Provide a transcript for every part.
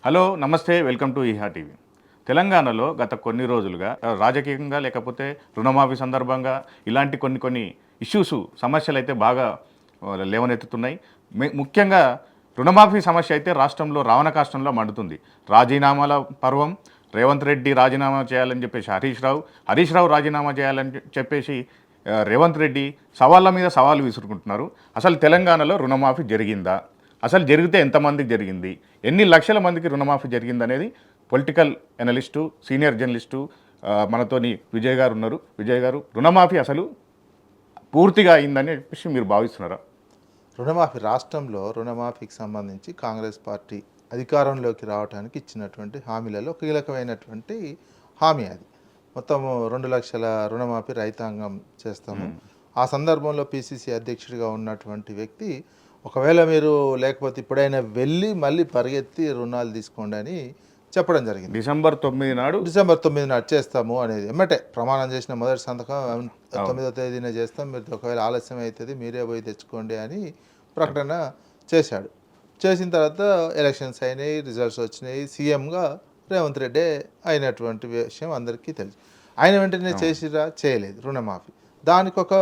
Hello నమస్తే welcome to ఈహా TV. తెలంగాణలో గత కొన్ని రోజులుగా రాజకీయంగా లేకపోతే రుణమాఫీ సందర్భంగా ఇలాంటి కొన్ని ఇష్యూస్ సమస్యలు అయితే బాగా లేవనెత్తుతున్నాయి. ముఖ్యంగా రుణమాఫీ సమస్య అయితే రాష్ట్రంలో రావణ కాష్టంలో మండుతుంది. రాజీనామాల పర్వం. రేవంత్ రెడ్డి రాజీనామా చేయాలని చెప్పేసి హరీష్ రావు రాజీనామా చేయాలని చెప్పేసి రేవంత్ రెడ్డి సవాళ్ళ మీద సవాళ్ళు విసురుకుంటున్నారు. అసలు తెలంగాణలో రుణమాఫీ జరిగిందా? అసలు జరిగితే ఎంతమందికి జరిగింది, ఎన్ని లక్షల మందికి రుణమాఫీ జరిగింది అనేది పొలిటికల్ అనలిస్టు, సీనియర్ జర్నలిస్టు మనతోని విజయ్ గారు ఉన్నారు. విజయ్ గారు, రుణమాఫీ అసలు పూర్తిగా అయిందని చెప్పేసి మీరు భావిస్తున్నారా? రుణమాఫీ రాష్ట్రంలో రుణమాఫీకి సంబంధించి కాంగ్రెస్ పార్టీ అధికారంలోకి రావడానికి ఇచ్చినటువంటి హామీలలో కీలకమైనటువంటి హామీ అది. మొత్తము 2 లక్షల రుణమాఫీ రైతాంగం చేస్తాము. ఆ సందర్భంలో పిసిసి అధ్యక్షుడిగా ఉన్నటువంటి వ్యక్తి, ఒకవేళ మీరు లేకపోతే ఇప్పుడైనా వెళ్ళి మళ్ళీ పరిగెత్తి రుణాలు తీసుకోండి అని చెప్పడం జరిగింది. డిసెంబర్ 9 నాడు చేస్తాము అనేది ఎమ్మటే ప్రమాణం చేసిన మొదటి సంతకం 9వ తేదీనే చేస్తాం, మీరు ఒకవేళ ఆలస్యం అవుతుంది మీరే పోయి తెచ్చుకోండి అని ప్రకటన చేశాడు. చేసిన తర్వాత ఎలక్షన్స్ అయినాయి, రిజల్ట్స్ వచ్చినాయి, సీఎంగా రేవంత్ రెడ్డి అయినటువంటి విషయం అందరికీ తెలుసు. ఆయన వెంటనే చేసిరా? చేయలేదు రుణమాఫీ. దానికి ఒక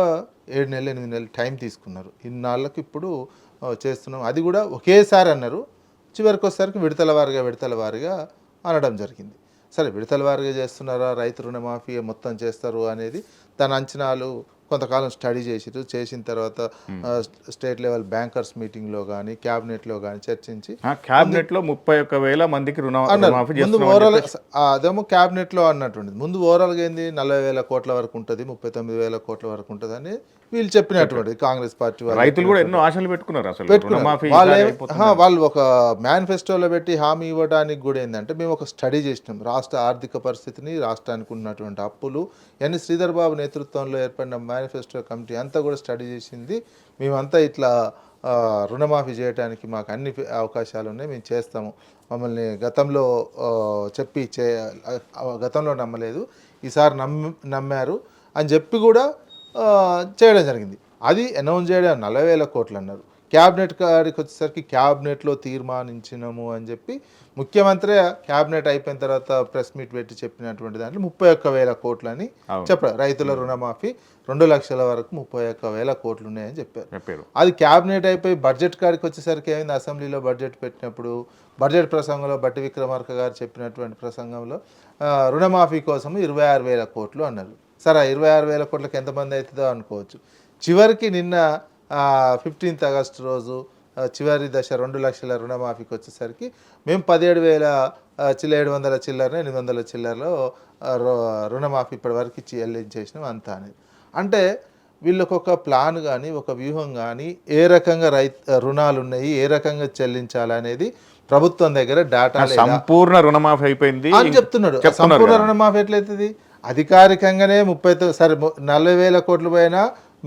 7 నెలలు 8 నెలలు టైం తీసుకున్నారు. ఇన్నాళ్ళకి ఇప్పుడు చేస్తున్నాం. అది కూడా ఒకేసారి అన్నారు. చివరికి వచ్చేసరికి విడతల వారిగా అనడం జరిగింది. సరే, విడతల వారిగా చేస్తున్నారా, రైతు రుణమాఫీ మొత్తం చేస్తారు అనేది దాని అంచనాలు కొంతకాలం స్టడీ చేసిన తర్వాత స్టేట్ లెవెల్ బ్యాంకర్స్ మీటింగ్లో కానీ క్యాబినెట్లో కానీ చర్చించి క్యాబినెట్లో 31,000 మందికి రుణమాఫీ ఓవరాల్ అదేమో క్యాబినెట్లో అన్నటువంటిది. ముందు ఓవరాల్గా ఏంది 40,000 కోట్ల వరకు ఉంటుంది, 39,000 కోట్ల వరకు ఉంటుంది అని వీళ్ళు చెప్పినటువంటిది. కాంగ్రెస్ పార్టీ రైతులు కూడా ఎన్నో ఆశలు పెట్టుకున్నారు. వాళ్ళు ఒక మేనిఫెస్టోలో పెట్టి హామీ ఇవ్వడానికి కూడా ఏంటంటే, మేము ఒక స్టడీ చేసినాం రాష్ట్ర ఆర్థిక పరిస్థితిని, రాష్ట్రానికి ఉన్నటువంటి అప్పులు, ఇవన్నీ శ్రీధర్ బాబు నేతృత్వంలో ఏర్పడిన మేనిఫెస్టో కమిటీ అంతా కూడా స్టడీ చేసింది. మేమంతా ఇట్లా రుణమాఫీ చేయడానికి మాకు అన్ని అవకాశాలు ఉన్నాయి, మేము చేస్తాము, మమ్మల్ని గతంలో చెప్పి గతంలో నమ్మలేదు, ఈసారి నమ్మారు అని చెప్పి కూడా చేయడం జరిగింది. అది అనౌన్స్ చేయడం 40,000 కోట్లు అన్నారు. క్యాబినెట్ కాడికి వచ్చేసరికి క్యాబినెట్లో తీర్మానించినము అని చెప్పి ముఖ్యమంత్రి క్యాబినెట్ అయిపోయిన తర్వాత ప్రెస్ మీట్ పెట్టి చెప్పినటువంటి దాంట్లో 31,000 కోట్లు అని చెప్పారు. రైతుల రుణమాఫీ 2 లక్షల వరకు 31,000 కోట్లు ఉన్నాయని చెప్పారు. అది క్యాబినెట్ అయిపోయి బడ్జెట్ కాడికి వచ్చేసరికి ఏమైంది, అసెంబ్లీలో బడ్జెట్ పెట్టినప్పుడు బడ్జెట్ ప్రసంగంలో బట్టి విక్రమార్క గారు చెప్పినటువంటి ప్రసంగంలో రుణమాఫీ కోసం 26,000 కోట్లు అన్నారు. సరే, 26,000 కోట్లకి ఎంతమంది అవుతుందో అనుకోవచ్చు. చివరికి నిన్న 15th ఆగస్టు రోజు చివరి దశ 2 లక్షల రుణమాఫీకి వచ్చేసరికి మేము 17,700 చిల్లర 800 చిల్లరలో రుణమాఫీ ఇప్పటి వరకు చెల్లించేసినాం అంతా అనేది. అంటే వీళ్ళకు ఒక ప్లాన్ కానీ ఒక వ్యూహం కానీ ఏ రకంగా రుణాలు ఉన్నాయి, ఏ రకంగా చెల్లించాలనేది ప్రభుత్వం దగ్గర డేటా సంపూర్ణ రుణమాఫీ అయిపోయింది అని చెప్తున్నాడు. సంపూర్ణ రుణమాఫీ ఎట్లయితుంది? అధికారికంగానే 40,000 కోట్లు పైన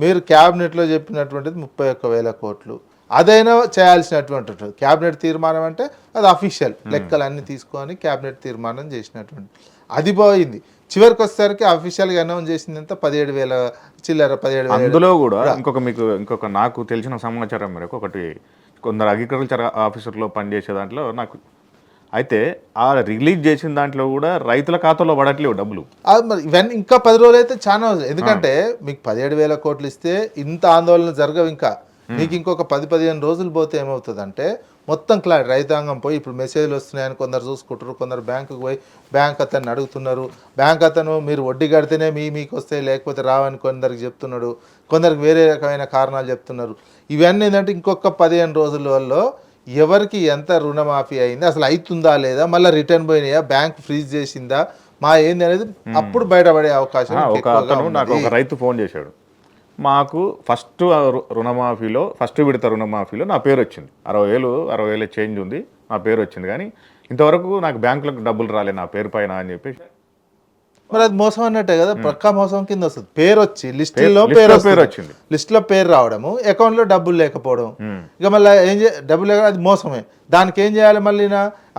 మీరు క్యాబినెట్లో చెప్పినటువంటిది 31,000 కోట్లు. అదైనా చేయాల్సినటువంటి క్యాబినెట్ తీర్మానం అంటే అది అఫీషియల్ లెక్కలన్నీ తీసుకొని క్యాబినెట్ తీర్మానం చేసినటువంటి అది పోయింది. చివరికి వచ్చేసరికి అఫీషియల్గా అనౌన్స్ చేసిందంతా 17,000 చిల్లర 17,000. అందులో కూడా ఇంకొక నాకు తెలిసిన సమాచారం మేరకు ఒకటి, కొందరు అగ్రికల్చర్ ఆఫీసర్లో పనిచేసే దాంట్లో నాకు అయితే ఆ రిలీజ్ చేసిన దాంట్లో కూడా రైతుల ఖాతాలో పడట్లేవు డబ్బులు. మరి ఇవన్నీ ఇంకా 10 రోజులు అయితే చాలా, ఎందుకంటే మీకు 17,000 కోట్లు ఇస్తే ఇంత ఆందోళన జరగవు. ఇంకా మీకు ఇంకొక 10-15 రోజులు పోతే ఏమవుతుందంటే మొత్తం రైతాంగం పోయి ఇప్పుడు మెసేజ్లు వస్తున్నాయని కొందరు చూసుకుంటారు, కొందరు బ్యాంకుకి పోయి బ్యాంక్ అతన్ని అడుగుతున్నారు. బ్యాంక్ అతను మీరు వడ్డీ కడితేనే మీకు వస్తాయి లేకపోతే రావని కొందరికి చెప్తున్నాడు, కొందరికి వేరే రకమైన కారణాలు చెప్తున్నారు. ఇవన్నీ ఏంటంటే ఇంకొక 15 రోజులలో ఎవరికి ఎంత రుణమాఫీ అయింది, అసలు అవుతుందా లేదా, మళ్ళీ రిటర్న్ పోయినాయా, బ్యాంక్ ఫ్రీజ్ చేసిందా, ఏంది అనేది అప్పుడు బయటపడే అవకాశం. నాకు ఒక రైతు ఫోన్ చేశాడు, మాకు ఫస్ట్ విడత రుణమాఫీలో నా పేరు వచ్చింది, 60,000 చేంజ్ ఉంది, నా పేరు వచ్చింది, కానీ ఇంతవరకు నాకు బ్యాంకులకు డబ్బులు రాలేదు నా పేరు పైన అని చెప్పి. మరి అది మోసం అన్నట్టే కదా, పక్కా మోసం కింద వస్తుంది. పేరు వచ్చి లిస్టులో వచ్చింది, లిస్టులో పేరు రావడము, అకౌంట్లో డబ్బులు లేకపోవడం, ఇక మళ్ళీ డబ్బులు లేక అది మోసమే. దానికి ఏం చేయాలి, మళ్ళీ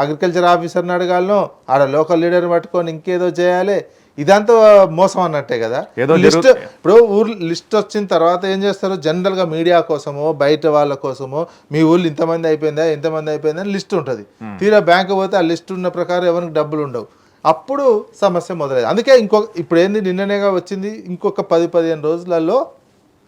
అగ్రికల్చర్ ఆఫీసర్ని అడగాలను, ఆడ లోకల్ లీడర్ని పట్టుకొని ఇంకేదో చేయాలి. ఇదంతా మోసం అన్నట్టే కదా. ఏదో లిస్ట్ ఇప్పుడు ఊరు లిస్ట్ వచ్చిన తర్వాత ఏం చేస్తారు, జనరల్గా మీడియా కోసమో బయట వాళ్ళ కోసమో మీ ఊళ్ళు ఇంతమంది అయిపోయిందా ఎంతమంది అయిపోయిందా అని లిస్ట్ ఉంటుంది. తీరా బ్యాంకు పోతే ఆ లిస్ట్ ఉన్న ప్రకారం ఎవరికి డబ్బులు ఉండవు, అప్పుడు సమస్య మొదలైంది. అందుకే ఇప్పుడు ఏంది నిన్ననేగా వచ్చింది, ఇంకొక 10-15 రోజులలో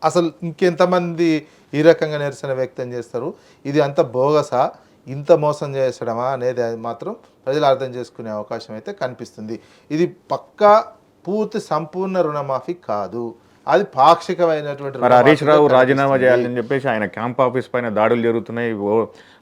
అసలు ఇంకెంతమంది ఈ రకంగా నిరసన వ్యక్తం చేస్తారు, ఇది అంత బోగసా, ఇంత మోసం చేసడమా అనేది మాత్రం ప్రజలు అర్థం చేసుకునే అవకాశం అయితే కనిపిస్తుంది. ఇది పక్కా పూర్తి సంపూర్ణ రుణమాఫీ కాదు, అది పాక్షికమైనటువంటి. మరి హరీష్ రావు రాజీనామా చేయాలని చెప్పేసి ఆయన క్యాంప్ ఆఫీస్ పైన దాడులు జరుగుతున్నాయి.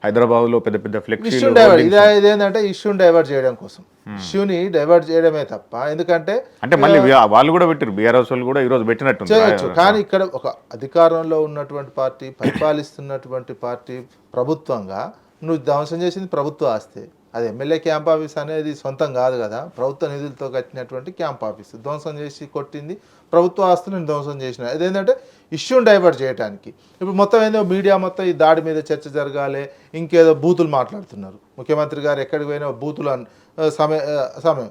హైదరాబాద్లో పెద్ద పెద్ద ఫ్లెక్సీలు. ఇష్యూని డైవర్ట్ ఇదేంటంటే ఇష్యూని డైవర్ట్ చేయడం కోసం, ఇష్యూని డైవర్ట్ చేయడమే తప్ప. ఎందుకంటే అంటే మళ్ళీ వాళ్ళు కూడా పెట్టారు, బీఆర్ఎస్ వాళ్ళు కూడా ఈరోజు పెట్టినట్టు చేయొచ్చు. కానీ ఇక్కడ ఒక అధికారంలో ఉన్నటువంటి పార్టీ, పరిపాలిస్తున్నటువంటి పార్టీ ప్రభుత్వంగా నువ్వు ధ్వంసం చేసింది ప్రభుత్వ ఆస్తి. అది ఎమ్మెల్యే క్యాంప్ ఆఫీస్ అనేది సొంతం కాదు కదా, ప్రభుత్వ నిధులతో కట్టినటువంటి క్యాంప్ ఆఫీస్ ధ్వంసం చేసి కొట్టింది ప్రభుత్వ ఆస్తులను ధ్వంసం చేసిన. అదేంటంటే ఇష్యూని డైవర్ట్ చేయడానికి. ఇప్పుడు మొత్తం ఏందో మీడియా మొత్తం ఈ దాడి మీద చర్చ జరగాలి, ఇంకేదో బూతులు మాట్లాడుతున్నారు. ముఖ్యమంత్రి గారు ఎక్కడికి పోయినా బూతులు సమయం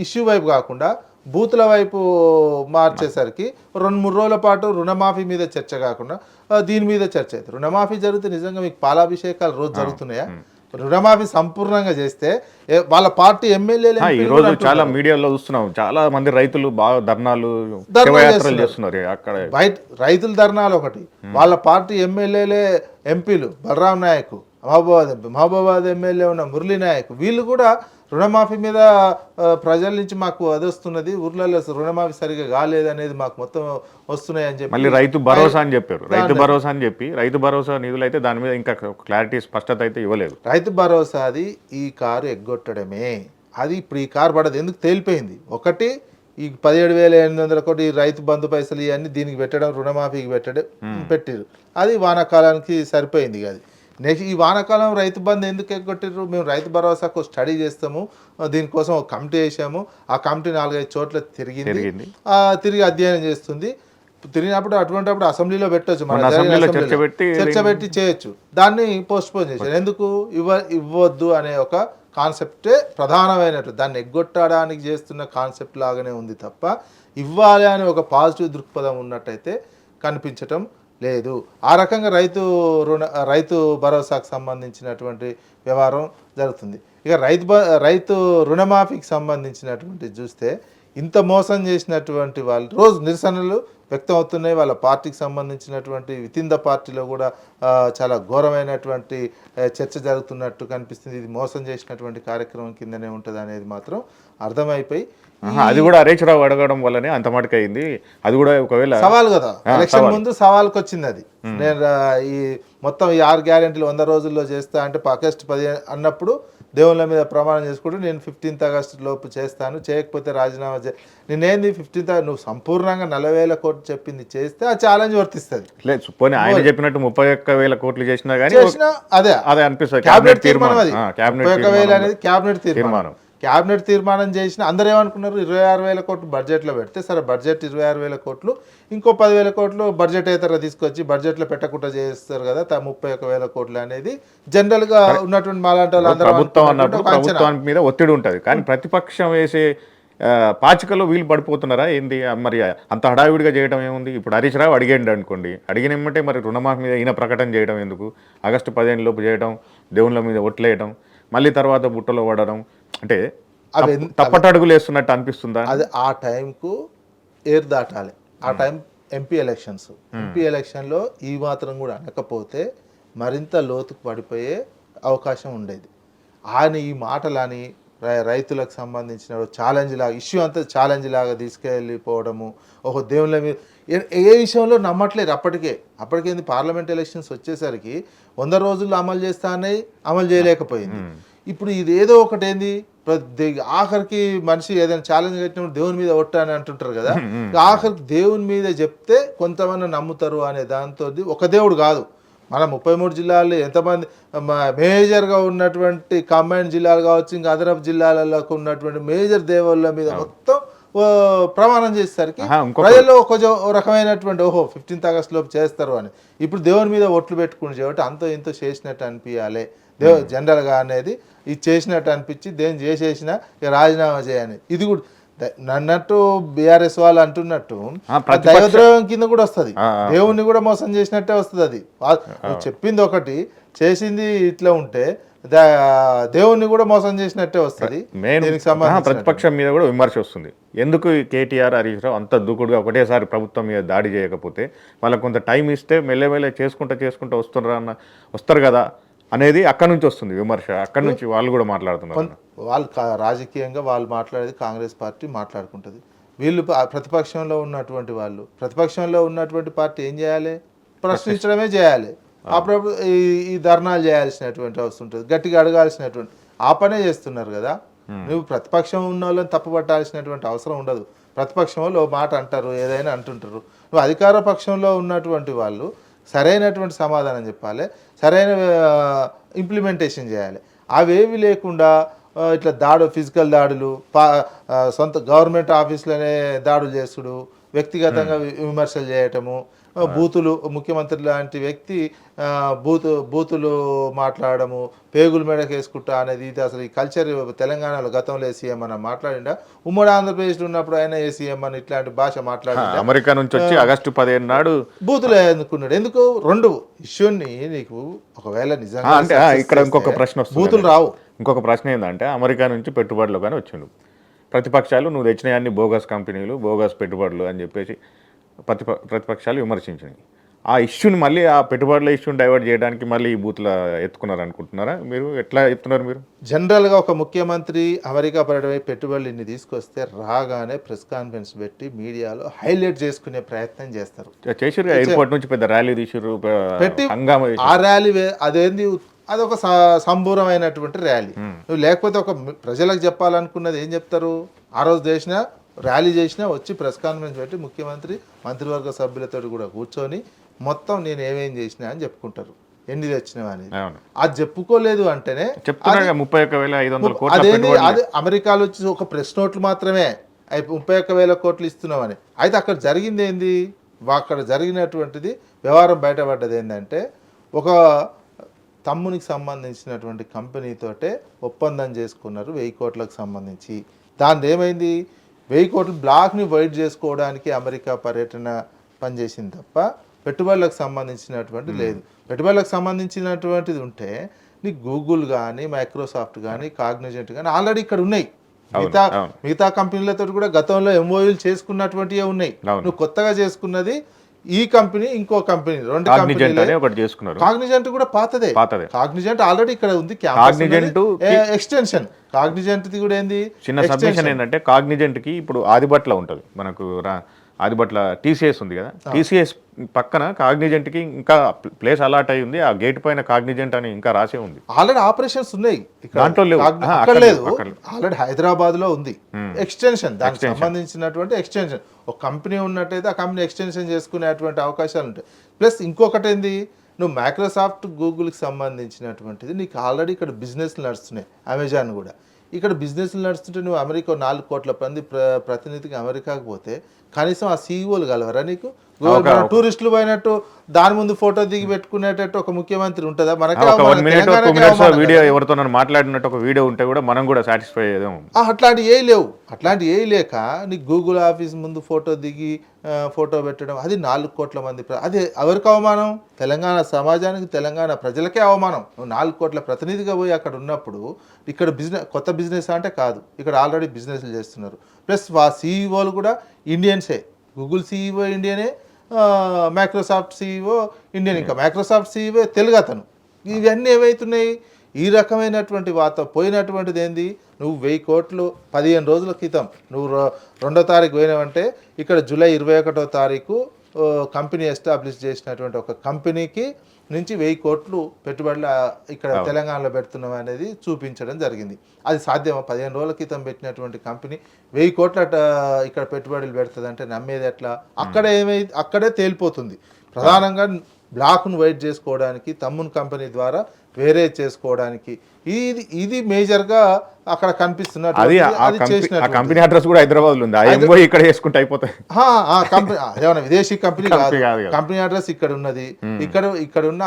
ఇష్యూ వైపు కాకుండా బూతుల వైపు మార్చేసరికి 2-3 రోజుల పాటు రుణమాఫీ మీద చర్చ కాకుండా దీని మీద చర్చ అవుతుంది. రుణమాఫీ జరిగితే నిజంగా మీకు పాలాభిషేకాలు రోజు జరుగుతున్నాయా? రుణమాఫీ సంపూర్ణంగా చేస్తే వాళ్ళ పార్టీ ఎమ్మెల్యేలు ఈ రోజు చాలా మీడియాలో చూస్తున్నాం, చాలా మంది రైతులు బాగా ధర్నాలు చేస్తున్నారు. అక్కడ రైతుల ధర్నాలు ఒకటి, వాళ్ళ పార్టీ ఎమ్మెల్యేలే ఎంపీలు బలరాం నాయక్, మహబూబాబాద్ ఎమ్మెల్యే ఉన్న మురళీ నాయక్, వీళ్ళు కూడా రుణమాఫీ మీద ప్రజల నుంచి మాకు అది వస్తున్నది, ఊర్లలో రుణమాఫీ సరిగా కాలేదనేది మాకు మొత్తం వస్తున్నాయి అని చెప్పి మళ్ళీ రైతు భరోసా అని చెప్పారు. రైతు భరోసా అని చెప్పి రైతు భరోసా నిధులు అయితే దాని మీద ఇంకా క్లారిటీ స్పష్టత అయితే ఇవ్వలేదు. రైతు భరోసా అది ఈ కారు ఎగ్గొట్టడమే, అది ఇప్పుడు ఈ కారు పడదు. ఎందుకు తేలిపోయింది, ఒకటి ఈ 17,800 కోటి రైతు బంధు పైసలు ఇవన్నీ దీనికి పెట్టడం, రుణమాఫీకి పెట్టారు, అది వానాకాలానికి సరిపోయింది. అది నెక్స్ట్ ఈ వానాకాలం రైతు బంధు ఎందుకు ఎగ్గొట్టారు, మేము రైతు భరోసాకు స్టడీ చేస్తాము, దీనికోసం ఒక కమిటీ వేసాము, ఆ కమిటీ 4-5 చోట్ల తిరిగి అధ్యయనం చేస్తుంది. తిరిగినప్పుడు అటువంటిప్పుడు అసెంబ్లీలో పెట్టవచ్చు, చర్చ పెట్టి చేయొచ్చు. దాన్ని పోస్ట్పోన్ చేశారు. ఎందుకు ఇవ్వద్దు అనే ఒక కాన్సెప్టే ప్రధానమైనట్టు, దాన్ని ఎగ్గొట్టడానికి చేస్తున్న కాన్సెప్ట్ లాగానే ఉంది తప్ప ఇవ్వాలి అని ఒక పాజిటివ్ దృక్పథం ఉన్నట్టయితే కనిపించటం లేదు. ఆ రకంగా రైతు భరోసాకు సంబంధించినటువంటి వ్యవహారం జరుగుతుంది. ఇక రైతు రుణమాఫీకి సంబంధించినటువంటి చూస్తే ఇంత మోసం చేసినటువంటి వాళ్ళు రోజు నిరసనలు వ్యక్తం అవుతున్నాయి. వాళ్ళ పార్టీకి సంబంధించినటువంటి వితిన్ ద పార్టీలో కూడా చాలా ఘోరమైనటువంటి చర్చ జరుగుతున్నట్టు కనిపిస్తుంది. ఇది మోసం చేసినటువంటి కార్యక్రమం కిందనే ఉంటుంది అనేది మాత్రం అర్థమైపోయి, అది కూడా హరీష్ రావు అడగడం వల్లనే అంత మటుకు అయింది. అది కూడా ఒకవేళ సవాల్ కదా, ఎలక్షన్ ముందు సవాల్కి వచ్చింది. అది నేను ఈ మొత్తం ఈ 6 గ్యారెంటీలు 100 రోజుల్లో చేస్తా అంటే ఆగస్టు 15 అన్నప్పుడు దేవుళ్ళ మీద ప్రమాణం చేసుకుంటూ నేను 15th ఆగస్టు లోపు చేస్తాను, చేయకపోతే రాజీనామా నేనేంది 15th నువ్వు సంపూర్ణంగా 40,000 కోట్లు చెప్పింది చేస్తే ఆ ఛాలెంజ్ వర్తిస్తుంది. ఆయన చెప్పినట్టు 31,000 కోట్లు చేసినా కానీ అదే అనిపిస్తుంది. క్యాబినెట్ తీర్మానం అది 31,000 అనేది క్యాబినెట్ తీర్మానం. క్యాబినెట్ తీర్మానం చేసిన అందరూ ఏమనుకున్నారు, 26,000 కోట్లు బడ్జెట్లో పెడితే సరే, బడ్జెట్ 26,000 కోట్లు, ఇంకో 10,000 కోట్లు బడ్జెట్ ఏతర తీసుకొచ్చి బడ్జెట్లో పెట్టకుండా చేస్తారు కదా, 31,000 కోట్లు అనేది జనరల్గా ఉన్నటువంటి మాలాంటి ప్రభుత్వం అన్నప్పుడు ప్రభుత్వానికి మీద ఒత్తిడి ఉంటుంది. కానీ ప్రతిపక్షం వేసే పాచికలో వీళ్ళు పడిపోతున్నారా ఏంది? మరి అంత హడావిడిగా చేయడం ఏముంది? ఇప్పుడు హరీష్ రావు అడిగేయండి అనుకోండి, అడిగినమ్మంటే మరి రుణమాఫీ మీద ఈయన ప్రకటన చేయడం ఎందుకు, ఆగస్టు 15 లోపు చేయడం, దేవుళ్ళ మీద ఒట్లేయడం, మళ్ళీ తర్వాత బుట్టలో పడడం, అంటే తప్పటడుగులు వేస్తున్నట్టు అనిపిస్తుందా? అది ఆ టైంకు ఏర్ దాటాలి. ఆ టైం ఎంపీ ఎలక్షన్లో ఈ మాత్రం కూడా అనకపోతే మరింత లోతుకు పడిపోయే అవకాశం ఉండేది. ఆయన ఈ మాటలని రైతులకు సంబంధించిన ఛాలెంజ్ లాగా, ఇష్యూ అంతా ఛాలెంజ్ లాగా తీసుకెళ్ళిపోవడము, ఓహో దేవుళ్ళ మీద ఏ విషయంలో నమ్మట్లేదు. అప్పటికేంది పార్లమెంట్ ఎలక్షన్స్ వచ్చేసరికి 100 రోజుల్లో అమలు చేస్తానే అమలు చేయలేకపోయింది. ఇప్పుడు ఇది ఏదో ఒకటి ఏంది, ఆఖరికి మనిషి ఏదైనా ఛాలెంజ్ కట్టినప్పుడు దేవుని మీద ఒట్టని అంటుంటారు కదా, ఆఖరికి దేవుని మీద చెప్తే కొంతమంది నమ్ముతారు అనే దాంతో, ఒక దేవుడు కాదు, మన 33 జిల్లాల్లో ఎంతమంది మేజర్గా ఉన్నటువంటి కంబైన్ జిల్లాలు కావచ్చు, ఇంకా అదనపు జిల్లాలకు ఉన్నటువంటి మేజర్ దేవుళ్ళ మీద మొత్తం ప్రమాణం చేసేసరికి ప్రజల్లో ఒక రకమైనటువంటి ఓహో 15th ఆగస్టు లోపు చేస్తారు అని. ఇప్పుడు దేవుని మీద ఒట్లు పెట్టుకుని చేయబట్టి అంతో ఇంతో చేసినట్టు అనిపించాలి జనరల్గా అనేది, ఇది చేసినట్టు అనిపించి దేని చేసేసినా ఇక రాజీనామా చేయాలి. ఇది కూడా నన్నట్టు బీఆర్ఎస్ వాళ్ళు అంటున్నట్టు ప్రతిపక్ష- దైవద్రోహం కింద కూడా వస్తుంది, దేవుణ్ణి కూడా మోసం చేసినట్టే వస్తుంది. అది నువ్వు చెప్పింది ఒకటి చేసింది ఇట్లా ఉంటే దేవుణ్ణి కూడా మోసం చేసినట్టే వస్తుంది. దీనికి సంబంధించి ప్రతిపక్షం మీద కూడా విమర్శ వస్తుంది. ఎందుకు ఈ కేటీఆర్ హరీష్ రావు అంత దూకుడుగా ఒకటేసారి ప్రభుత్వం మీద దాడి చేయకపోతే వాళ్ళకు కొంత టైం ఇస్తే మెల్లె చేసుకుంటూ వస్తారు కదా అనేది అక్కడి నుంచి వస్తుంది విమర్శ. అక్కడి నుంచి వాళ్ళు కూడా మాట్లాడుతున్నారు. వాళ్ళు రాజకీయంగా వాళ్ళు మాట్లాడేది కాంగ్రెస్ పార్టీ మాట్లాడుకుంటుంది. వీళ్ళు ప్రతిపక్షంలో ఉన్నటువంటి పార్టీ ఏం చేయాలి? ప్రశ్నించడమే చేయాలి. అప్పుడప్పుడు ఈ ధర్నాలు చేయాల్సినటువంటి అవసరం ఉంటుంది, గట్టిగా అడగాల్సినటువంటి ఆ పనే చేస్తున్నారు కదా. నువ్వు ప్రతిపక్షం ఉన్న వాళ్ళని తప్పుపట్టాల్సినటువంటి అవసరం ఉండదు. ప్రతిపక్షం వాళ్ళు మాట అంటారు, ఏదైనా అంటుంటారు. నువ్వు అధికార పక్షంలో ఉన్నటువంటి వాళ్ళు సరైనటువంటి సమాధానం చెప్పాలి, సరైన ఇంప్లిమెంటేషన్ చేయాలి. అవేవి లేకుండా ఇట్లా ఫిజికల్ దాడులు, సొంత గవర్నమెంట్ ఆఫీసులోనే దాడులు చేసుడు, వ్యక్తిగతంగా విమర్శలు చేయటము, బూతులు, ముఖ్యమంత్రి లాంటి వ్యక్తి బూతులు మాట్లాడము, పేగుల మేడకు వేసుకుంటా అనేది ఇది అసలు ఈ కల్చర్ తెలంగాణలో గతంలో ఏసీఎం అని మాట్లాడిండా? ఉమ్మడి ఆంధ్రప్రదేశ్లో ఉన్నప్పుడు ఆయన ఏసీఎం అని ఇట్లాంటి భాష మాట్లాడిండా? అమెరికా నుంచి వచ్చి ఆగస్టు 15 నాడు బూతులు ఎందుకున్నాడు? ఎందుకు? రెండు ఇష్యూని నీకు ఒకవేళ నిజంగా అంటే ఇక్కడ ఇంకొక ప్రశ్న వస్తుంది. బూతులు రావు. ఇంకొక ప్రశ్న ఏంటంటే అమెరికా నుంచి పెట్టుబడులు కానీ వచ్చిండు, ప్రతిపక్షాలు నువ్వు తెచ్చినవన్నీ బోగస్ కంపెనీలు, బోగస్ పెట్టుబడులు అని చెప్పేసి ప్రతిపక్షాలు విమర్శించినాయి. ఆ ఇష్యూని మళ్ళీ ఆ పెట్టుబడుల ఇష్యూని డైవర్ట్ చేయడానికి మళ్ళీ ఈ బూత్లో ఎత్తుకున్నారు అనుకుంటున్నారా? మీరు ఎట్లా చెప్తున్నారు? మీరు జనరల్గా ఒక ముఖ్యమంత్రి అమెరికా పర్యటన పెట్టుబడులు ఇన్ని తీసుకొస్తే రాగానే ప్రెస్ కాన్ఫరెన్స్ పెట్టి మీడియాలో హైలైట్ చేసుకునే ప్రయత్నం చేస్తారు. చేసిరు, ఎయిర్పోర్ట్ నుంచి పెద్ద ర్యాలీ తీసిరు, పెట్టి ఆ ర్యాలీ అదేంది, అదొక సంబూరమైనటువంటి ర్యాలీ. నువ్వు లేకపోతే ఒక ప్రజలకు చెప్పాలనుకున్నది ఏం చెప్తారు? ఆ రోజు ర్యాలీ చేసినా వచ్చి ప్రెస్ కాన్ఫరెన్స్ పెట్టి ముఖ్యమంత్రి మంత్రివర్గ సభ్యులతో కూడా కూర్చొని మొత్తం నేను ఏమేం చేసినా అని చెప్పుకుంటారు, ఎన్ని తెచ్చినావు అనేది. అది చెప్పుకోలేదు అంటేనే 31,500 కోట్లు అదేంది, అది అమెరికాలో వచ్చి ఒక ప్రెస్ నోట్లు మాత్రమే 31,000 కోట్లు ఇస్తున్నామని. అయితే అక్కడ జరిగింది ఏంది? అక్కడ జరిగినటువంటిది వ్యవహారం బయటపడ్డది ఏంటంటే, ఒక తమ్మునికి సంబంధించినటువంటి కంపెనీతోటే ఒప్పందం చేసుకున్నారు 1000 కోట్లకు సంబంధించి. దాని ఏమైంది? 1000 కోట్లు బ్లాక్ని వైట్ చేసుకోవడానికి అమెరికా పర్యటన పనిచేసింది తప్ప పెట్టుబడులకు సంబంధించినటువంటి లేదు. పెట్టుబడులకు సంబంధించినటువంటిది ఉంటే నీకు గూగుల్ కానీ, మైక్రోసాఫ్ట్ కానీ, కాగ్నిజెంట్ కానీ ఆల్రెడీ ఇక్కడ ఉన్నాయి. మిగతా కంపెనీలతో కూడా గతంలో ఎంఓయూలు చేసుకున్నటువంటివే ఉన్నాయి. నువ్వు కొత్తగా చేసుకున్నది ఈ కంపెనీ, ఇంకో కంపెనీ, రెండు కంపెనీలు. కాగ్నిజెంట్ కూడా పాతదే. కాగ్నిజెంట్ ఆల్రెడీ ఇక్కడ ఉంది, ఎక్స్టెన్షన్. కాగ్నిజెంట్ కూడా ఏంది, చిన్న సబ్మిషన్ ఏంటంటే కాగ్నిజెంట్ కి ఇప్పుడు ఆదిబట్ల ఉంటుంది మనకు, ఆదిబట్ల టీసీఎస్ ఉంది కదా, టీసీఎస్ పక్కన కాగ్నిజెంట్ కి ఇంకా ప్లేస్ అలాట్ అయి ఉంది. ఆ గేట్ పైన కాగ్నిజెంట్ అని ఇంకా రాసే ఉంది. ఆల్రెడీ ఆపరేషన్స్ ఉన్నాయి దాంట్లో లేవు, ఆల్రెడీ హైదరాబాద్ లో ఉంది ఎక్స్టెన్షన్. దానికి సంబంధించినటువంటి ఎక్స్టెన్షన్ ఒక కంపెనీ ఉన్నట్టయితే ఆ కంపెనీ ఎక్స్టెన్షన్ చేసుకునేటువంటి అవకాశాలు ఉంటాయి. ప్లస్ ఇంకొకటి ఏంది, నువ్వు మైక్రోసాఫ్ట్, గూగుల్కి సంబంధించినటువంటిది నీకు ఆల్రెడీ ఇక్కడ బిజినెస్లు నడుస్తున్నాయి. అమెజాన్ కూడా ఇక్కడ బిజినెస్లు నడుస్తుంటే నువ్వు అమెరికా 4 కోట్ల మంది ప్రతినిధికి అమెరికాకు పోతే కనీసం ఆ సీఈఓలు కలవరా నీకు? టూరిస్టులు పోయినట్టు దాని ముందు ఫోటో దిగి పెట్టుకునేటట్టు ఒక ముఖ్యమంత్రి ఉంటుందా? మనకి వీడియో ఎవరితో మాట్లాడినట్టు ఒక వీడియో ఉంటే కూడా మనం కూడా సాటిస్ఫై అయ్యేదేమో. అట్లాంటి ఏ లేవు. అట్లాంటి ఏ లేక నీకు గూగుల్ ఆఫీస్ ముందు ఫోటో దిగి ఫోటో పెట్టడం, అది 4 కోట్ల మంది. అది ఎవరికి అవమానం? తెలంగాణ సమాజానికి, తెలంగాణ ప్రజలకే అవమానం. నువ్వు 4 కోట్ల ప్రతినిధిగా పోయి అక్కడ ఉన్నప్పుడు ఇక్కడ కొత్త బిజినెస్ అంటే కాదు, ఇక్కడ ఆల్రెడీ బిజినెస్లు చేస్తున్నారు. ప్లస్ ఆ సీఈఓలు కూడా ఇండియన్సే. గూగుల్ సీఈఓ ఇండియనే, మైక్రోసాఫ్ట్ సీఈఓ ఇండియన్. ఇంకా మైక్రోసాఫ్ట్ సీఈఓ తెలుగు అతను. ఇవన్నీ ఏమవుతున్నాయి? ఈ రకమైనటువంటి పోయినటువంటిది ఏంది? నువ్వు 1000 కోట్లు 15 రోజుల క్రితం నువ్వు 2వ తారీఖు పోయినావంటే, ఇక్కడ జూలై 21వ తారీఖు కంపెనీ ఎస్టాబ్లిష్ చేసినటువంటి ఒక కంపెనీకి నుంచి 1000 కోట్లు పెట్టుబడులు ఇక్కడ తెలంగాణలో పెడుతున్నాం అనేది చూపించడం జరిగింది. అది సాధ్యమా? 15 రోజుల క్రితం పెట్టినటువంటి కంపెనీ 1000 కోట్ల ఇక్కడ పెట్టుబడులు పెడుతుందంటే నమ్మేది ఎట్లా? అక్కడే తేలిపోతుంది. ప్రధానంగా బ్లాక్ను వైట్ చేసుకోవడానికి, తమ్ముని కంపెనీ ద్వారా వేరే చేసుకోవడానికి ఇది మేజర్గా అక్కడ కనిపిస్తున్నట్టు. కంపెనీ అడ్రస్ కూడా హైదరాబాద్ లో ఉంది, ఇక్కడ చేసుకుంటే అయిపోతాయి. ఏమన్నా విదేశీ కంపెనీ కాదు, కంపెనీ అడ్రస్ ఇక్కడ ఉన్నది. ఇక్కడ ఉన్న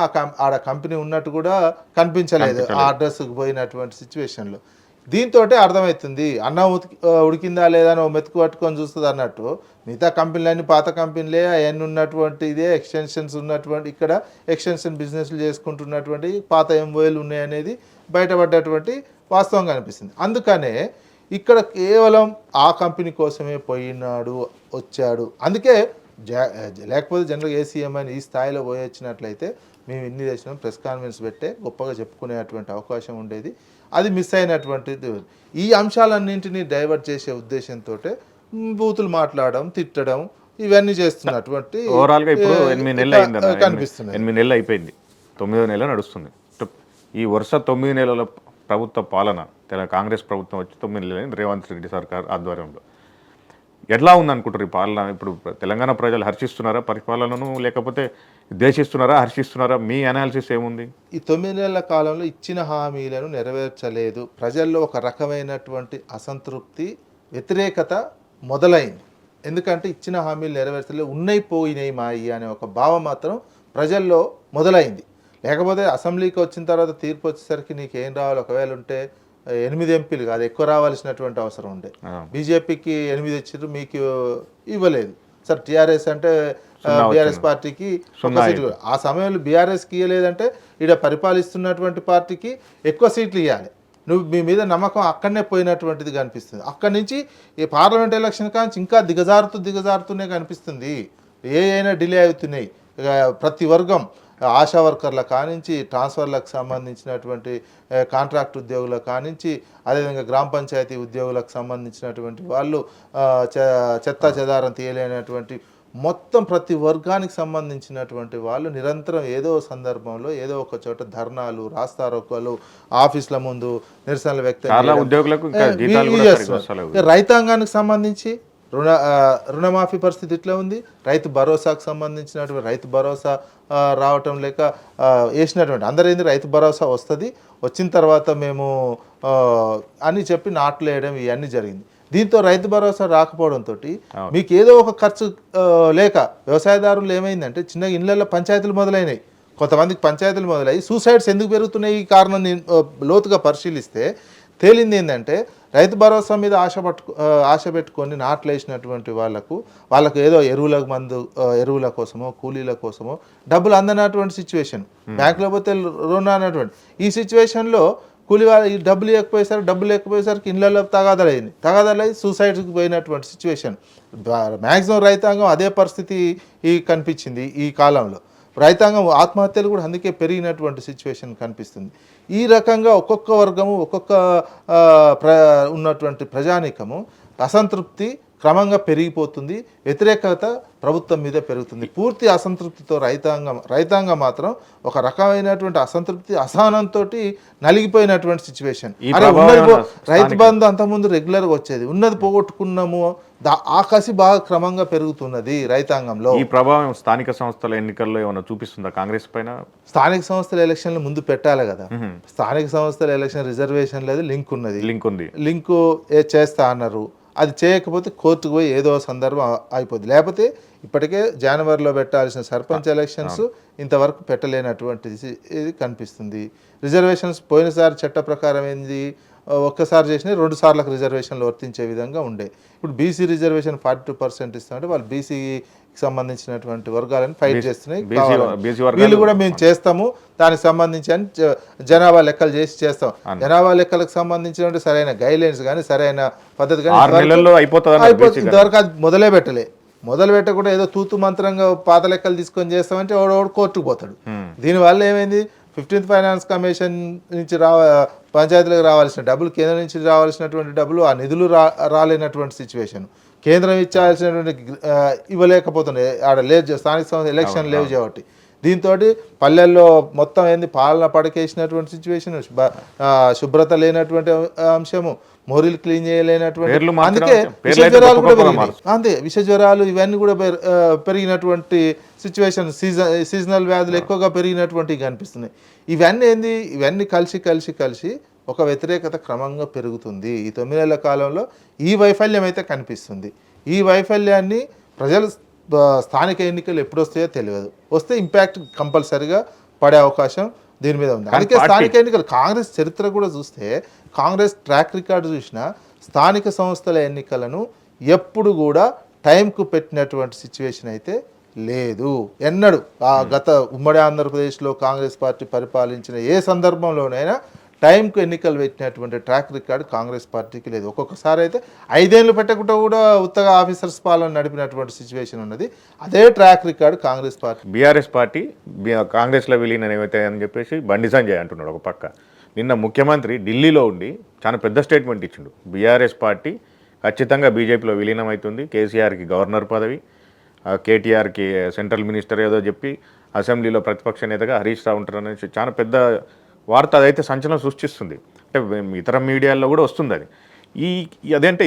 ఆడ కంపెనీ ఉన్నట్టు కూడా కనిపించలేదు ఆ అడ్రస్ పోయినటువంటి సిచ్యువేషన్లో. దీంతో అర్థమవుతుంది అన్నం ఉడికిందా లేదా అని ఓ మెతుకు పట్టుకొని చూస్తుంది అన్నట్టు మిగతా కంపెనీలన్నీ పాత కంపెనీలే అవన్నీ ఉన్నటువంటి ఇదే ఎక్స్టెన్షన్స్ ఉన్నటువంటి ఇక్కడ ఎక్స్టెన్షన్ బిజినెస్లు చేసుకుంటున్నటువంటి పాత ఎంఓఏలు ఉన్నాయనేది బయటపడ్డటువంటి వాస్తవంగా అనిపిస్తుంది. అందుకనే ఇక్కడ కేవలం ఆ కంపెనీ కోసమే పోయినాడు వచ్చాడు. అందుకే లేకపోతే జనరల్గా ఏసీఎం అని ఈ స్థాయిలో పోయి వచ్చినట్లయితే మేము ఇన్ని చేసినాం ప్రెస్ కాన్ఫరెన్స్ పెట్టే గొప్పగా చెప్పుకునేటువంటి అవకాశం ఉండేది. అది మిస్ అయినటువంటిది. ఈ అంశాలన్నింటినీ డైవర్ట్ చేసే ఉద్దేశంతో బూతులు మాట్లాడడం తిట్టడం ఇవన్నీ చేస్తున్నటువంటి ఓవరాల్గా ఇప్పుడు 8 నెలలు అయింది కనిపిస్తుంది. 8 నెలలు అయిపోయింది, 9వ నెల నడుస్తుంది. ఈ వరుస 9 నెలల ప్రభుత్వ పాలన కాంగ్రెస్ ప్రభుత్వం వచ్చి 9 నెలలు రేవంత్ రెడ్డి సర్కార్ ఆధ్వర్యంలో ఎట్లా ఉందనుకుంటారు ఈ పాలన? ఇప్పుడు తెలంగాణ ప్రజలు హర్షిస్తున్నారా పరిపాలనను, లేకపోతే ద్వేషిస్తున్నారా హర్షిస్తున్నారా? మీ అనాలిసిస్ ఏముంది? ఈ 9 నెలల కాలంలో ఇచ్చిన హామీలను నెరవేర్చలేదు. ప్రజల్లో ఒక రకమైనటువంటి అసంతృప్తి వ్యతిరేకత మొదలైంది. ఎందుకంటే ఇచ్చిన హామీలు నెరవేర్చలేదు, ఉన్నాయి పోయినాయి మాయి అనే ఒక భావం మాత్రం ప్రజల్లో మొదలైంది. లేకపోతే అసెంబ్లీకి వచ్చిన తర్వాత తీర్పు వచ్చేసరికి నీకు ఏం రావాలి, ఒకవేళ ఉంటే 8 ఎంపీలు కాదు ఎక్కువ రావాల్సినటువంటి అవసరం ఉండే. బీజేపీకి 8 ఇచ్చారు, మీకు ఇవ్వలేదు. సార్ టీఆర్ఎస్ అంటే బీఆర్ఎస్ పార్టీకి ఒక సీటు, ఆ సమయంలో బీఆర్ఎస్కి ఇవ్వలేదంటే ఇక్కడ పరిపాలిస్తున్నటువంటి పార్టీకి ఎక్కువ సీట్లు ఇవ్వాలి. నువ్వు మీ మీద నమ్మకం అక్కడనే పోయినటువంటిది కనిపిస్తుంది. అక్కడి నుంచి ఈ పార్లమెంట్ ఎలక్షన్ కానీ ఇంకా దిగజారుతూనే కనిపిస్తుంది. అయినా డిలే అవుతున్నాయి. ప్రతి వర్గం ఆశా వర్కర్ల కానించి ట్రాన్స్ఫర్లకు సంబంధించినటువంటి కాంట్రాక్ట్ ఉద్యోగులకు కానించి అదేవిధంగా గ్రామ పంచాయతీ ఉద్యోగులకు సంబంధించినటువంటి వాళ్ళు చెత్త చెదారం తీయలేనటువంటి మొత్తం ప్రతి వర్గానికి సంబంధించినటువంటి వాళ్ళు నిరంతరం ఏదో సందర్భంలో ఏదో ఒక చోట ధర్నాలు రాస్తారోకోలు ఆఫీసుల ముందు నిరసనలు వ్యక్తం. రైతాంగానికి సంబంధించి రుణమాఫీ పరిస్థితి ఇట్లా ఉంది. రైతు భరోసాకు సంబంధించినటువంటి రైతు భరోసా రావటం లేక వేసినటువంటి అందరూ ఏంది రైతు భరోసా వస్తుంది, వచ్చిన తర్వాత మేము అని చెప్పి నాట్లు వేయడం ఇవన్నీ జరిగింది. దీంతో రైతు భరోసా రాకపోవడంతో మీకు ఏదో ఒక ఖర్చు లేక వ్యవసాయదారులు ఏమైందంటే చిన్న ఇళ్ళల్లో పంచాయతీలు మొదలైనవి. కొంతమందికి పంచాయతీలు మొదలై సూసైడ్స్ ఎందుకు పెరుగుతున్నాయి ఈ కారణం లోతుగా పరిశీలిస్తే తేలింది ఏంటంటే రైతు భరోసా మీద ఆశ పెట్టుకొని నాట్లు వేసినటువంటి వాళ్ళకు ఏదో ఎరువుల కోసమో కూలీల కోసమో డబ్బులు అందనటువంటి సిచ్యువేషన్, బ్యాంకులో పోతే రుణ అన్నటువంటి ఈ సిచ్యువేషన్లో కూలీ ఈ డబ్బులు లేకపోయేసరికి ఇళ్ళల్లో తగాదాలై సూసైడ్కి పోయినటువంటి సిచ్యువేషన్. మ్యాక్సిమం రైతాంగం అదే పరిస్థితి కనిపించింది ఈ కాలంలో. రైతాంగం ఆత్మహత్యలు కూడా అందుకే పెరిగినటువంటి సిచ్యువేషన్ కనిపిస్తుంది. ఈ రకంగా ఒక్కొక్క వర్గము ఉన్నటువంటి ప్రజానీకము అసంతృప్తి క్రమంగా పెరిగిపోతుంది, వ్యతిరేకత ప్రభుత్వం మీద పెరుగుతుంది. పూర్తి అసంతృప్తితో రైతాంగం మాత్రం ఒక రకమైనటువంటి అసంతృప్తి అసహనంతో నలిగిపోయినటువంటి సిచ్యువేషన్. రైతు బంధు అంతకుముందు రెగ్యులర్గా వచ్చేది, ఉన్నది పోగొట్టుకున్నాము, ఆ కసి బాగా క్రమంగా పెరుగుతున్నది రైతాంగంలో. ఈ ప్రభావం స్థానిక సంస్థల ఎన్నికల్లో ఏమైనా చూపిస్తుందా కాంగ్రెస్ పైన? స్థానిక సంస్థల ఎలక్షన్లు ముందు పెట్టాలి కదా. స్థానిక సంస్థల ఎలక్షన్ రిజర్వేషన్ లేదు, లింక్ ఉంది, లింకు చేస్తా అన్నారు. అది చేయకపోతే కోర్టుకు పోయి ఏదో సందర్భం అయిపోద్ది. లేకపోతే ఇప్పటికే జనవరిలో పెట్టాల్సిన సర్పంచ్ ఎలక్షన్స్ ఇంతవరకు పెట్టలేనటువంటిది ఇది కనిపిస్తుంది. రిజర్వేషన్స్ పోయినసారి చట్ట ప్రకారం ఏంది, ఒక్కసారి చేసినా 2 సార్లకు రిజర్వేషన్లు వర్తించే విధంగా ఉండే. ఇప్పుడు బీసీ రిజర్వేషన్ 42% ఇస్తామంటే వాళ్ళు బీసీకి సంబంధించినటువంటి వర్గాలను ఫైట్ చేస్తున్నాయి. వీళ్ళు కూడా మేము చేస్తాము దానికి సంబంధించి అని జనాభా లెక్కలు చేస్తాం. జనాభా లెక్కలకు సంబంధించినటువంటి సరైన గైడ్లైన్స్ కానీ సరైన పద్ధతి కానీ అయిపోతుంది. ఇంతవరకు అది మొదలు పెట్టకుండా ఏదో తూతు మంత్రంగా పాత లెక్కలు తీసుకొని చేస్తామంటే వాడు కోర్టుకు పోతాడు. దీనివల్ల ఏమైంది, 15th ఫైనాన్స్ కమిషన్ నుంచి పంచాయతీలకు రావాల్సిన డబ్బులు, కేంద్రం నుంచి రావాల్సినటువంటి డబ్బులు ఆ నిధులు రాలేనటువంటి సిచ్యువేషన్, కేంద్రం ఇచ్చాల్సినటువంటి ఇవ్వలేకపోతున్నాయి. ఆడ లేదు, స్థానిక సంస్థ ఎలక్షన్ లేవు కాబట్టి దీంతో పల్లెల్లో మొత్తం ఏంది పాలన పడకేసినటువంటి సిచ్యువేషన్, శుభ్రత లేనటువంటి అంశము, మోరీలు క్లీన్ చేయలేనటువంటి, అందుకే విష జ్వరాలు కూడా పెరిగినాయి. విష జ్వరాలు ఇవన్నీ కూడా పెరిగినటువంటి సిచ్యువేషన్, సీజనల్ వ్యాధులు ఎక్కువగా పెరిగినటువంటి కనిపిస్తున్నాయి. ఇవన్నీ కలిసి ఒక వ్యతిరేకత క్రమంగా పెరుగుతుంది. ఈ 9 నెలల కాలంలో ఈ వైఫల్యం అయితే కనిపిస్తుంది. ఈ వైఫల్యాన్ని ప్రజలు స్థానిక ఎన్నికలు ఎప్పుడు వస్తాయో తెలియదు, వస్తే ఇంపాక్ట్ కంపల్సరీగా పడే అవకాశం దీని మీద ఉంది. అందుకే స్థానిక ఎన్నికలు కాంగ్రెస్ చరిత్ర కూడా చూస్తే, కాంగ్రెస్ ట్రాక్ రికార్డు చూసినా స్థానిక సంస్థల ఎన్నికలను ఎప్పుడు కూడా టైంకు పెట్టినటువంటి సిచ్యువేషన్ అయితే లేదు. ఎన్నడూ గత ఉమ్మడి ఆంధ్రప్రదేశ్లో కాంగ్రెస్ పార్టీ పరిపాలించిన ఏ సందర్భంలోనైనా టైంకు ఎన్నికలు పెట్టినటువంటి ట్రాక్ రికార్డు కాంగ్రెస్ పార్టీకి లేదు. ఒక్కొక్కసారి అయితే 5 ఏళ్ళు పెట్టకుండా కూడా ఉత్తగా ఆఫీసర్స్ పాలన నడిపినటువంటి సిచ్యువేషన్ ఉన్నది. అదే track record Congress party. BRS party కాంగ్రెస్లో విలీనం ఏమైతే అని చెప్పేసి బండి సంజయ్ అంటున్నాడు ఒక పక్క. నిన్న ముఖ్యమంత్రి ఢిల్లీలో ఉండి చాలా పెద్ద స్టేట్మెంట్ ఇచ్చిండు. బీఆర్ఎస్ పార్టీ ఖచ్చితంగా బీజేపీలో విలీనం అవుతుంది, కేసీఆర్కి గవర్నర్ పదవి, కేటీఆర్కి సెంట్రల్ మినిస్టర్ ఏదో చెప్పి అసెంబ్లీలో ప్రతిపక్ష నేతగా హరీష్ రావు ఉంటారనేసి చాలా పెద్ద వార్త. అదైతే సంచలనం సృష్టిస్తుంది. అంటే ఇతర మీడియాల్లో కూడా వస్తుంది అది. అదేంటే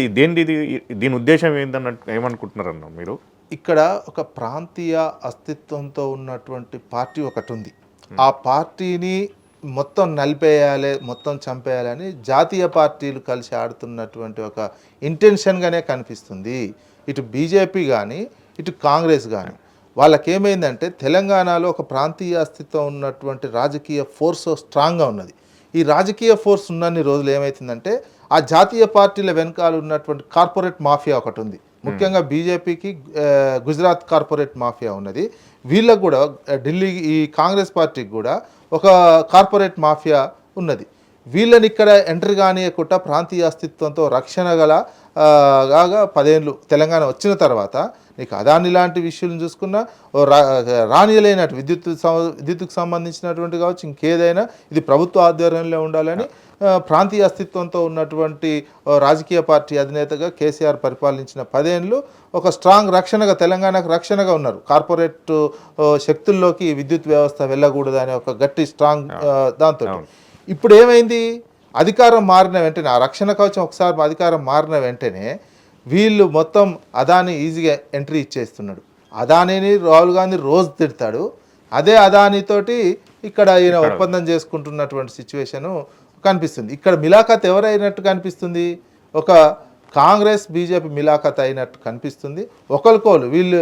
దీని ఉద్దేశం ఏంటన్నట్టు ఏమనుకుంటున్నారన్న మీరు? ఇక్కడ ఒక ప్రాంతీయ అస్తిత్వంతో ఉన్నటువంటి పార్టీ ఒకటి ఉంది. ఆ పార్టీని మొత్తం నలిపేయాలి, మొత్తం చంపేయాలని జాతీయ పార్టీలు కలిసి ఆడుతున్నటువంటి ఒక ఇంటెన్షన్గానే కనిపిస్తుంది. ఇటు బీజేపీ కానీ ఇటు కాంగ్రెస్ కానీ వాళ్ళకేమైందంటే తెలంగాణలో ఒక ప్రాంతీయ అస్తిత్వం ఉన్నటువంటి రాజకీయ ఫోర్స్ స్ట్రాంగ్గా ఉన్నది. ఈ రాజకీయ ఫోర్స్ ఉన్నన్ని రోజులు ఏమవుతుందంటే ఆ జాతీయ పార్టీల వెనకాల ఉన్నటువంటి కార్పొరేట్ మాఫియా ఒకటి ఉంది. ముఖ్యంగా బీజేపీకి గుజరాత్ కార్పొరేట్ మాఫియా ఉన్నది. వీళ్ళకు కూడా ఢిల్లీ ఈ కాంగ్రెస్ పార్టీకి కూడా ఒక కార్పొరేట్ మాఫియా ఉన్నది. వీళ్ళని ఇక్కడ ఎంట్రీ కానియకుండా ప్రాంతీయ అస్తిత్వంతో రక్షణ గల 10 ఏళ్ళు తెలంగాణ వచ్చిన తర్వాత నీకు అదాని లాంటి విషయాలను చూసుకున్నా రానియలేనట్టు విద్యుత్తుకు సంబంధించినటువంటి కావచ్చు, ఇంకేదైనా ఇది ప్రభుత్వ ఆధ్వర్యంలో ఉండాలని ప్రాంతీయ అస్తిత్వంతో ఉన్నటువంటి రాజకీయ పార్టీ అధినేతగా కేసీఆర్ పరిపాలించిన 10 ఏళ్ళు ఒక స్ట్రాంగ్ రక్షణగా తెలంగాణకు రక్షణగా ఉన్నారు. కార్పొరేట్ శక్తుల్లోకి విద్యుత్ వ్యవస్థ వెళ్ళకూడదు అనే ఒక గట్టి స్ట్రాంగ్ దాంతో. ఇప్పుడు ఏమైంది, అధికారం మారిన వెంటనే ఆ రక్షణ కవచం ఒకసారి అధికారం మారిన వెంటనే వీళ్ళు మొత్తం అదాని ఈజీగా ఎంట్రీ ఇచ్చేస్తున్నాడు. అదానిని రాహుల్ గాంధీ రోజు తిడతాడు. అదే అదానితోటి ఇక్కడ ఈయన ఒప్పందం చేసుకుంటున్నటువంటి సిచ్యువేషను కనిపిస్తుంది. ఇక్కడ మిలాఖత్ ఎవరైనట్టు కనిపిస్తుంది, ఒక కాంగ్రెస్ బీజేపీ మిలాఖత్ అయినట్టు కనిపిస్తుంది. ఒకరికోలు వీళ్ళు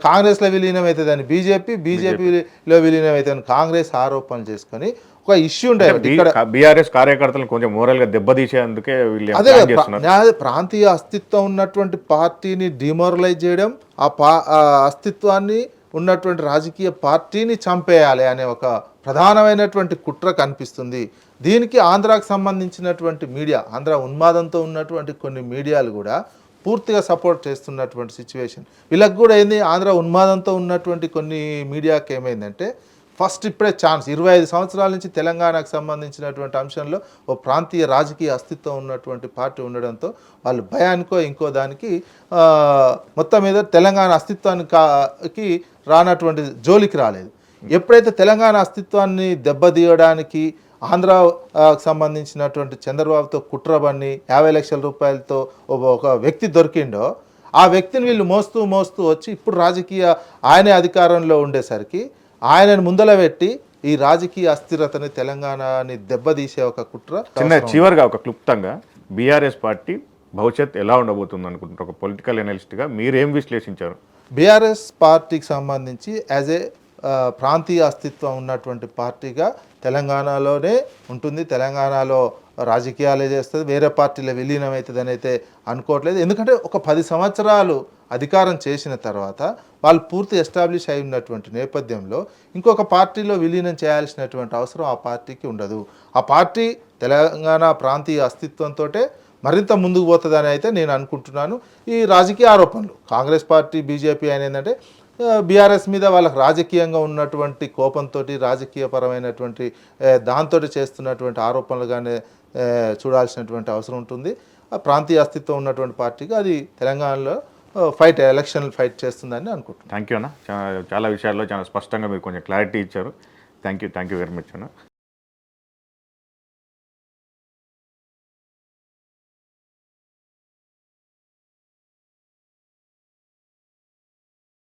కాంగ్రెస్లో విలీనం అవుతుందని బీజేపీలో విలీనం అవుతుందని కాంగ్రెస్ ఆరోపణలు చేసుకొని ఒక ఇష్యూ ఉండేది. ఇక్కడ బీఆర్ఎస్ కార్యకర్తలు కొంచెం మోరల్గా దెబ్బతీసేందుకే అదే ప్రాంతీయ అస్తిత్వం ఉన్నటువంటి పార్టీని డిమోరలైజ్ చేయడం, ఆ అస్తిత్వాన్ని ఉన్నటువంటి రాజకీయ పార్టీని చంపేయాలి అనే ఒక ప్రధానమైనటువంటి కుట్ర కనిపిస్తుంది. దీనికి ఆంధ్రాకు సంబంధించినటువంటి మీడియా, ఆంధ్ర ఉన్మాదంతో ఉన్నటువంటి కొన్ని మీడియాలు కూడా పూర్తిగా సపోర్ట్ చేస్తున్నటువంటి సిచ్యువేషన్. వీళ్ళకి కూడా ఏంది, ఆంధ్ర ఉన్మాదంతో ఉన్నటువంటి కొన్ని మీడియాకి ఏమైందంటే ఫస్ట్ ఇప్పుడే ఛాన్స్ 25 సంవత్సరాల నుంచి తెలంగాణకు సంబంధించినటువంటి అంశంలో ఓ ప్రాంతీయ రాజకీయ అస్తిత్వం ఉన్నటువంటి పార్టీ ఉండడంతో వాళ్ళు భయానికో ఇంకో దానికి మొత్తం మీద తెలంగాణ అస్తిత్వానికి రానటువంటి జోలికి రాలేదు. ఎప్పుడైతే తెలంగాణ అస్తిత్వాన్ని దెబ్బతీయడానికి ఆంధ్రాకు సంబంధించినటువంటి చంద్రబాబుతో కుట్రబన్ని 50 లక్షల రూపాయలతో ఒక వ్యక్తి దొరికిండో, ఆ వ్యక్తిని వీళ్ళు మోస్తూ వచ్చి ఇప్పుడు రాజకీయ ఆయనే అధికారంలో ఉండేసరికి ఆయనను ముందల పెట్టి ఈ రాజకీయ అస్థిరతని తెలంగాణని దెబ్బతీసే ఒక కుట్ర. చివరిగా ఒక క్లుప్తంగా బీఆర్ఎస్ పార్టీ భవిష్యత్ ఎలా ఉండబోతుంది అనుకుంటున్నారు ఒక పొలిటికల్ అనలిస్ట్గా మీరేం విశ్లేషించారు? బీఆర్ఎస్ పార్టీకి సంబంధించి యాజ్ ఏ ప్రాంతీయ అస్తిత్వం ఉన్నటువంటి పార్టీగా తెలంగాణలోనే ఉంటుంది. తెలంగాణలో రాజకీయాలే చేస్తుంది, వేరే పార్టీలో విలీనం అవుతుందని అయితే అనుకోవట్లేదు. ఎందుకంటే ఒక 10 సంవత్సరాలు అధికారం చేసిన తర్వాత వాళ్ళు పూర్తి ఎస్టాబ్లిష్ అయి ఉన్నటువంటి నేపథ్యంలో ఇంకొక పార్టీలో విలీనం చేయాల్సినటువంటి అవసరం ఆ పార్టీకి ఉండదు. ఆ పార్టీ తెలంగాణ ప్రాంతీయ అస్తిత్వంతో మరింత ముందుకు పోతుందని అయితే నేను అనుకుంటున్నాను. ఈ రాజకీయ ఆరోపణలు కాంగ్రెస్ పార్టీ బీజేపీ అని ఏంటంటే బీఆర్ఎస్ మీద వాళ్ళకి రాజకీయంగా ఉన్నటువంటి కోపంతో రాజకీయపరమైనటువంటి దాంతో చేస్తున్నటువంటి ఆరోపణలుగానే చూడాల్సినటువంటి అవసరం ఉంటుంది. ఆ ప్రాంతీయ అస్తిత్వం ఉన్నటువంటి పార్టీగా అది తెలంగాణలో ఎలక్షన్ ఫైట్ చేస్తుందని అనుకుంటున్నాను. థ్యాంక్ యూ అన్న. చాలా విషయాల్లో చాలా స్పష్టంగా మీరు కొంచెం క్లారిటీ ఇచ్చారు. థ్యాంక్ యూ వెరీ మచ్ అన్న.